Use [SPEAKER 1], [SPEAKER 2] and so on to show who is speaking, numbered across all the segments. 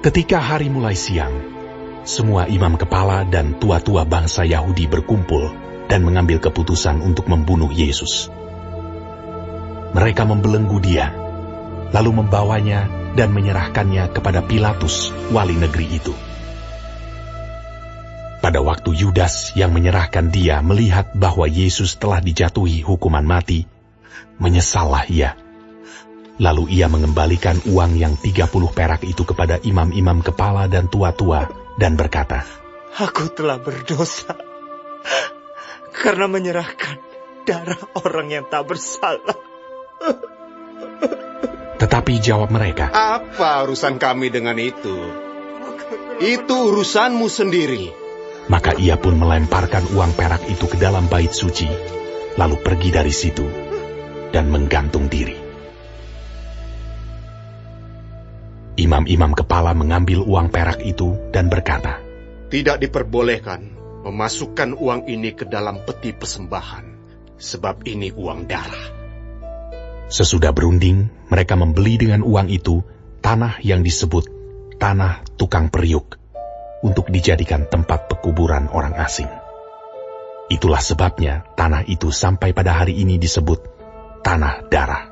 [SPEAKER 1] Ketika hari mulai siang, semua imam kepala dan tua-tua bangsa Yahudi berkumpul dan mengambil keputusan untuk membunuh Yesus. Mereka membelenggu dia, lalu membawanya dan menyerahkannya kepada Pilatus, wali negeri itu. Pada waktu Yudas yang menyerahkan dia melihat bahwa Yesus telah dijatuhi hukuman mati, menyesallah ia. Lalu ia mengembalikan uang yang 30 perak itu kepada imam-imam kepala dan tua-tua dan berkata,
[SPEAKER 2] "Aku telah berdosa karena menyerahkan darah orang yang tak bersalah."
[SPEAKER 1] Tetapi jawab mereka,
[SPEAKER 3] "Apa urusan kami dengan itu? Itu urusanmu sendiri."
[SPEAKER 1] Maka ia pun melemparkan uang perak itu ke dalam bait suci, lalu pergi dari situ dan menggantung diri. Imam-imam kepala mengambil uang perak itu dan berkata,
[SPEAKER 3] "Tidak diperbolehkan memasukkan uang ini ke dalam peti persembahan, sebab ini uang darah."
[SPEAKER 1] Sesudah berunding, mereka membeli dengan uang itu tanah yang disebut tanah tukang periuk untuk dijadikan tempat pekuburan orang asing. Itulah sebabnya tanah itu sampai pada hari ini disebut tanah darah.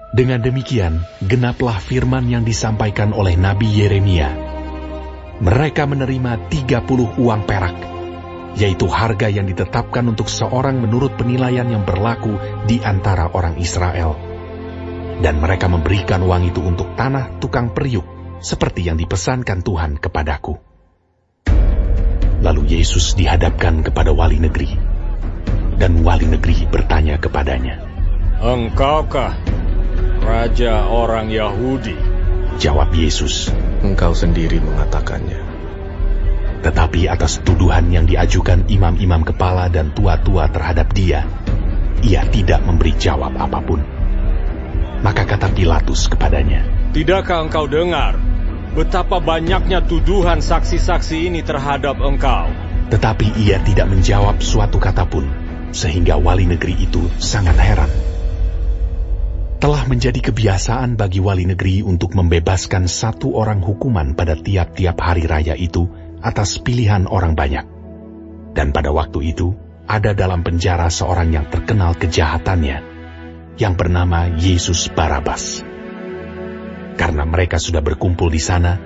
[SPEAKER 1] Dengan demikian, genaplah firman yang disampaikan oleh Nabi Yeremia. Mereka menerima 30 uang perak, yaitu harga yang ditetapkan untuk seorang menurut penilaian yang berlaku di antara orang Israel. Dan mereka memberikan uang itu untuk tanah tukang periuk, seperti yang dipesankan Tuhan kepadaku. Lalu Yesus dihadapkan kepada wali negeri, dan wali negeri bertanya kepadanya,
[SPEAKER 4] "Engkaukah Raja orang Yahudi?"
[SPEAKER 1] Jawab Yesus,
[SPEAKER 5] "Engkau sendiri mengatakannya."
[SPEAKER 1] Tetapi atas tuduhan yang diajukan imam-imam kepala dan tua-tua terhadap dia, ia tidak memberi jawab apapun. Maka kata Pilatus kepadanya,
[SPEAKER 4] "Tidakkah engkau dengar betapa banyaknya tuduhan saksi-saksi ini terhadap engkau?"
[SPEAKER 1] Tetapi ia tidak menjawab suatu kata pun, sehingga wali negeri itu sangat heran. Telah menjadi kebiasaan bagi wali negeri untuk membebaskan satu orang hukuman pada tiap-tiap hari raya itu atas pilihan orang banyak. Dan pada waktu itu, ada dalam penjara seorang yang terkenal kejahatannya, yang bernama Yesus Barabas. Karena mereka sudah berkumpul di sana,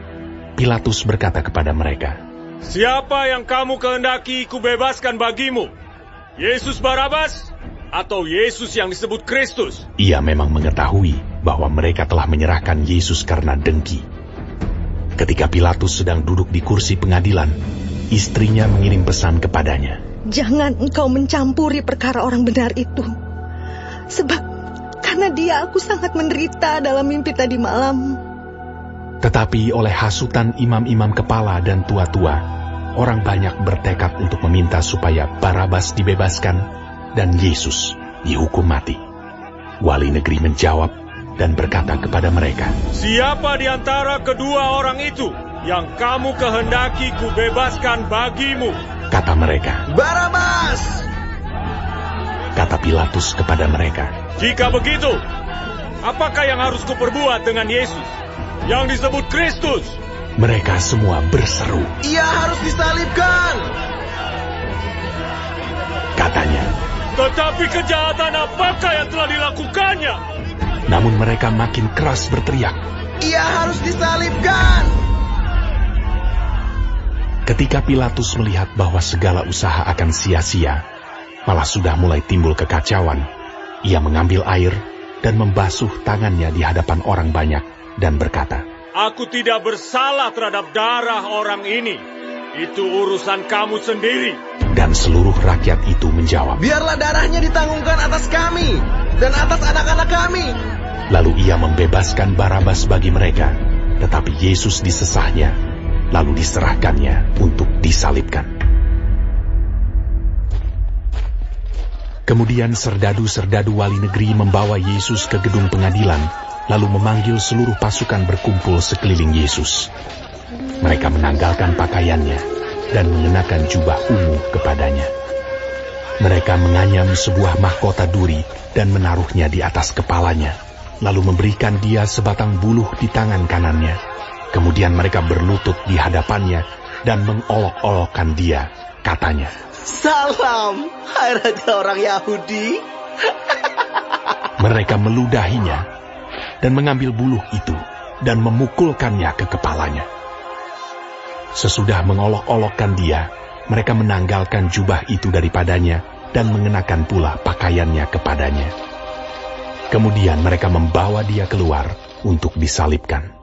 [SPEAKER 1] Pilatus berkata kepada mereka,
[SPEAKER 4] "Siapa yang kamu kehendaki kubebaskan bagimu? Yesus Barabas atau Yesus yang disebut Kristus?"
[SPEAKER 1] Ia memang mengetahui bahwa mereka telah menyerahkan Yesus karena dengki. Ketika Pilatus sedang duduk di kursi pengadilan, istrinya mengirim pesan kepadanya,
[SPEAKER 6] "Jangan engkau mencampuri perkara orang benar itu. Sebab karena dia aku sangat menderita dalam mimpi tadi malam."
[SPEAKER 1] Tetapi oleh hasutan imam-imam kepala dan tua-tua, orang banyak bertekad untuk meminta supaya Barabas dibebaskan dan Yesus dihukum mati. Wali negeri menjawab dan berkata kepada mereka,
[SPEAKER 4] "Siapa di antara kedua orang itu yang kamu kehendaki kubebaskan bagimu?"
[SPEAKER 1] Kata mereka,
[SPEAKER 2] "Barabas!"
[SPEAKER 1] Kata Pilatus kepada mereka,
[SPEAKER 4] "Jika begitu, apakah yang harus kuperbuat dengan Yesus yang disebut Kristus?"
[SPEAKER 1] Mereka semua berseru,
[SPEAKER 2] "Ia harus disalibkan!"
[SPEAKER 1] Katanya.
[SPEAKER 4] "Tetapi kejahatan apakah yang telah dilakukannya?"
[SPEAKER 1] Namun mereka makin keras berteriak,
[SPEAKER 2] "Ia harus disalibkan!"
[SPEAKER 1] Ketika Pilatus melihat bahwa segala usaha akan sia-sia, malah sudah mulai timbul kekacauan, ia mengambil air dan membasuh tangannya di hadapan orang banyak dan berkata,
[SPEAKER 4] "Aku tidak bersalah terhadap darah orang ini. Itu urusan kamu sendiri."
[SPEAKER 1] Dan seluruh rakyat itu menjawab,
[SPEAKER 2] "Biarlah darahnya ditanggungkan atas kami dan atas anak-anak kami."
[SPEAKER 1] Lalu ia membebaskan Barabas bagi mereka, tetapi Yesus disesahnya, lalu diserahkannya untuk disalibkan. Kemudian serdadu-serdadu wali negeri membawa Yesus ke gedung pengadilan, lalu memanggil seluruh pasukan berkumpul sekeliling Yesus. Mereka menanggalkan pakaiannya dan mengenakan jubah ungu kepadanya. Mereka menganyam sebuah mahkota duri dan menaruhnya di atas kepalanya, lalu memberikan dia sebatang buluh di tangan kanannya Kemudian mereka berlutut di hadapannya dan mengolok-olokkan dia, katanya,
[SPEAKER 2] Salam, hai raja orang Yahudi.
[SPEAKER 1] Mereka meludahinya dan mengambil buluh itu dan memukulkannya ke kepalanya. Sesudah mengolok-olokkan dia, mereka menanggalkan jubah itu daripadanya dan mengenakan pula pakaiannya kepadanya. Kemudian mereka membawa dia keluar untuk disalibkan.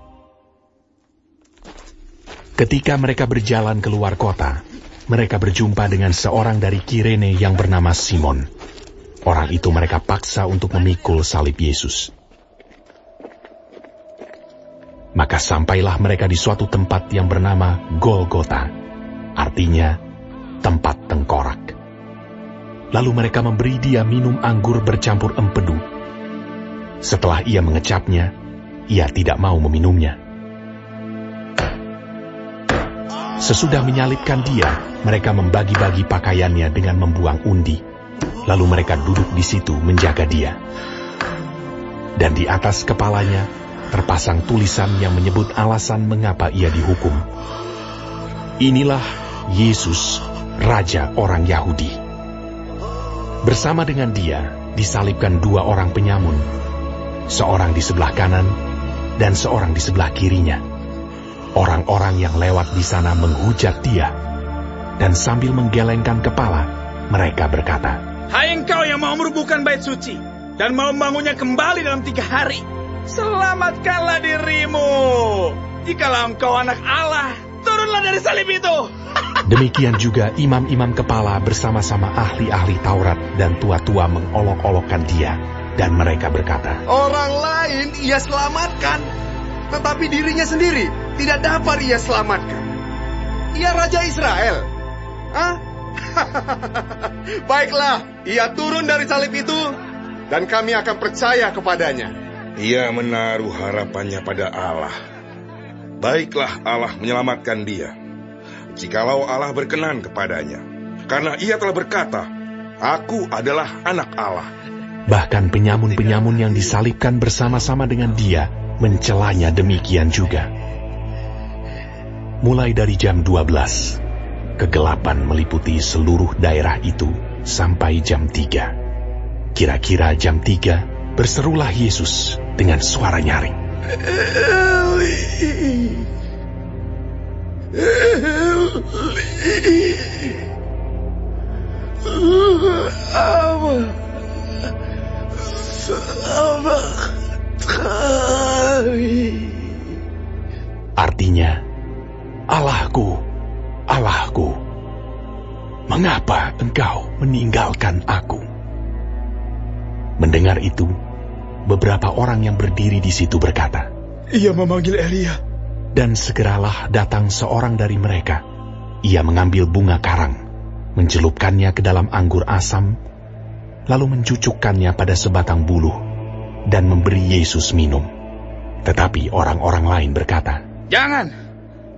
[SPEAKER 1] Ketika mereka berjalan keluar kota, mereka berjumpa dengan seorang dari Kirene yang bernama Simon. Orang itu mereka paksa untuk memikul salib Yesus. Maka sampailah mereka di suatu tempat yang bernama Golgota, artinya tempat tengkorak. Lalu mereka memberi dia minum anggur bercampur empedu. Setelah ia mengecapnya, ia tidak mau meminumnya. Sesudah menyalibkan dia, mereka membagi-bagi pakaiannya dengan membuang undi. Lalu mereka duduk di situ menjaga dia. Dan di atas kepalanya terpasang tulisan yang menyebut alasan mengapa ia dihukum. Inilah Yesus, Raja orang Yahudi. Bersama dengan dia disalibkan dua orang penyamun, seorang di sebelah kanan dan seorang di sebelah kirinya. Orang-orang yang lewat di sana menghujat dia, dan sambil menggelengkan kepala, mereka berkata,
[SPEAKER 7] Hai engkau yang mau merubuhkan bait suci dan mau membangunnya kembali dalam 3 hari, selamatkanlah dirimu. Jikalau engkau anak Allah, turunlah dari salib itu.
[SPEAKER 1] Demikian juga imam-imam kepala bersama-sama ahli-ahli Taurat dan tua-tua mengolok-olokkan dia, dan mereka berkata,
[SPEAKER 2] Orang lain ia selamatkan, tetapi dirinya sendiri tidak dapat ia selamatkan. Ia Raja Israel. Hah? Baiklah, ia turun dari salib itu, dan kami akan percaya kepadanya.
[SPEAKER 8] Ia menaruh harapannya pada Allah. Baiklah Allah menyelamatkan dia, jikalau Allah berkenan kepadanya. Karena ia telah berkata, Aku adalah anak Allah.
[SPEAKER 1] Bahkan penyamun-penyamun yang disalibkan bersama-sama dengan dia mencelanya demikian juga. Mulai dari jam 12, kegelapan meliputi seluruh daerah itu sampai jam 3. Kira-kira jam 3, berserulah Yesus dengan suara nyaring.
[SPEAKER 2] Eli, Eli,
[SPEAKER 1] Artinya, Allahku, Allahku, mengapa engkau meninggalkan aku? Mendengar itu, beberapa orang yang berdiri di situ berkata,
[SPEAKER 7] Ia memanggil Elia.
[SPEAKER 1] Dan segeralah datang seorang dari mereka. Ia mengambil bunga karang, mencelupkannya ke dalam anggur asam, lalu mencucukkannya pada sebatang buluh, dan memberi Yesus minum. Tetapi orang-orang lain berkata,
[SPEAKER 7] Jangan,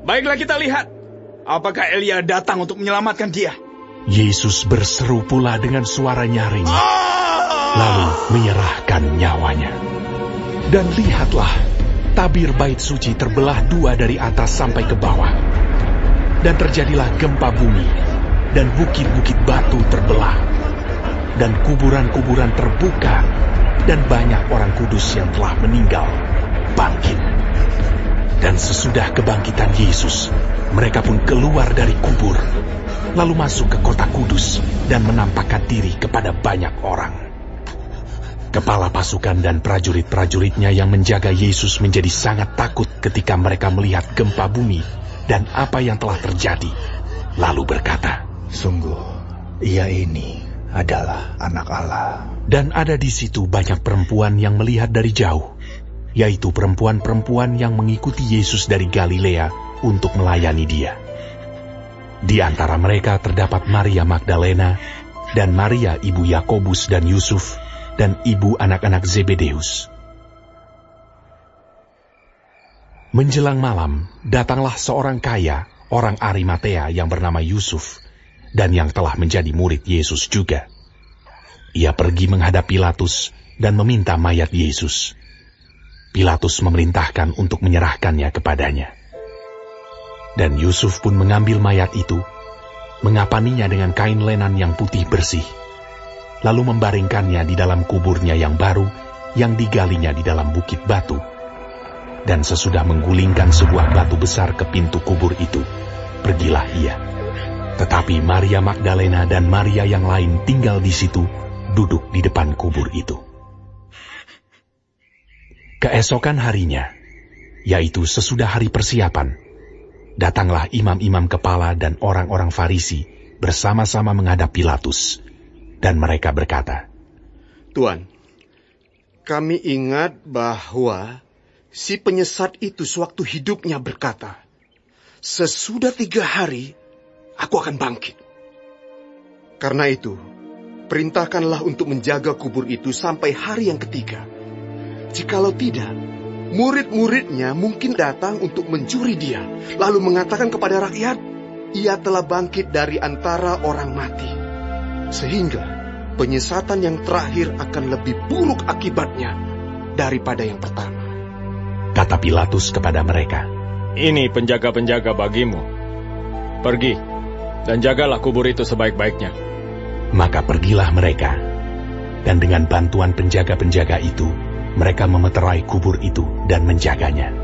[SPEAKER 7] baiklah kita lihat, apakah Elia datang untuk menyelamatkan dia.
[SPEAKER 1] Yesus berseru pula dengan suara nyaring, lalu menyerahkan nyawanya. Dan lihatlah, tabir bait suci terbelah 2 dari atas sampai ke bawah. Dan terjadilah gempa bumi, dan bukit-bukit batu terbelah, dan kuburan-kuburan terbuka, dan banyak orang kudus yang telah meninggal bangkit. Dan sesudah kebangkitan Yesus, mereka pun keluar dari kubur, lalu masuk ke kota kudus dan menampakkan diri kepada banyak orang. Kepala pasukan dan prajurit-prajuritnya yang menjaga Yesus menjadi sangat takut ketika mereka melihat gempa bumi dan apa yang telah terjadi, lalu berkata,
[SPEAKER 9] Sungguh, ia ini adalah anak Allah.
[SPEAKER 1] Dan ada di situ banyak perempuan yang melihat dari jauh, yaitu perempuan-perempuan yang mengikuti Yesus dari Galilea untuk melayani dia. Di antara mereka terdapat Maria Magdalena, dan Maria ibu Yakobus dan Yusuf, dan ibu anak-anak Zebedeus. Menjelang malam, datanglah seorang kaya, orang Arimatea yang bernama Yusuf, dan yang telah menjadi murid Yesus juga. Ia pergi menghadap Pilatus dan meminta mayat Yesus. Pilatus memerintahkan untuk menyerahkannya kepadanya. Dan Yusuf pun mengambil mayat itu, mengapaninya dengan kain lenan yang putih bersih, lalu membaringkannya di dalam kuburnya yang baru yang digalinya di dalam bukit batu. Dan sesudah menggulingkan sebuah batu besar ke pintu kubur itu, pergilah ia. Tetapi Maria Magdalena dan Maria yang lain tinggal di situ, duduk di depan kubur itu. Keesokan harinya, yaitu sesudah hari persiapan, datanglah imam-imam kepala dan orang-orang Farisi bersama-sama menghadap Pilatus, dan mereka berkata,
[SPEAKER 3] Tuan, kami ingat bahwa si penyesat itu sewaktu hidupnya berkata, sesudah 3 hari, aku akan bangkit. Karena itu, perintahkanlah untuk menjaga kubur itu sampai hari yang ketiga. Jikalau tidak, murid-muridnya mungkin datang untuk mencuri dia, lalu mengatakan kepada rakyat, ia telah bangkit dari antara orang mati. Sehingga penyesatan yang terakhir akan lebih buruk akibatnya daripada yang pertama.
[SPEAKER 1] Kata Pilatus kepada mereka,
[SPEAKER 4] Ini penjaga-penjaga bagimu. Pergi, dan jagalah kubur itu sebaik-baiknya.
[SPEAKER 1] Maka pergilah mereka, dan dengan bantuan penjaga-penjaga itu, mereka memeterai kubur itu dan menjaganya.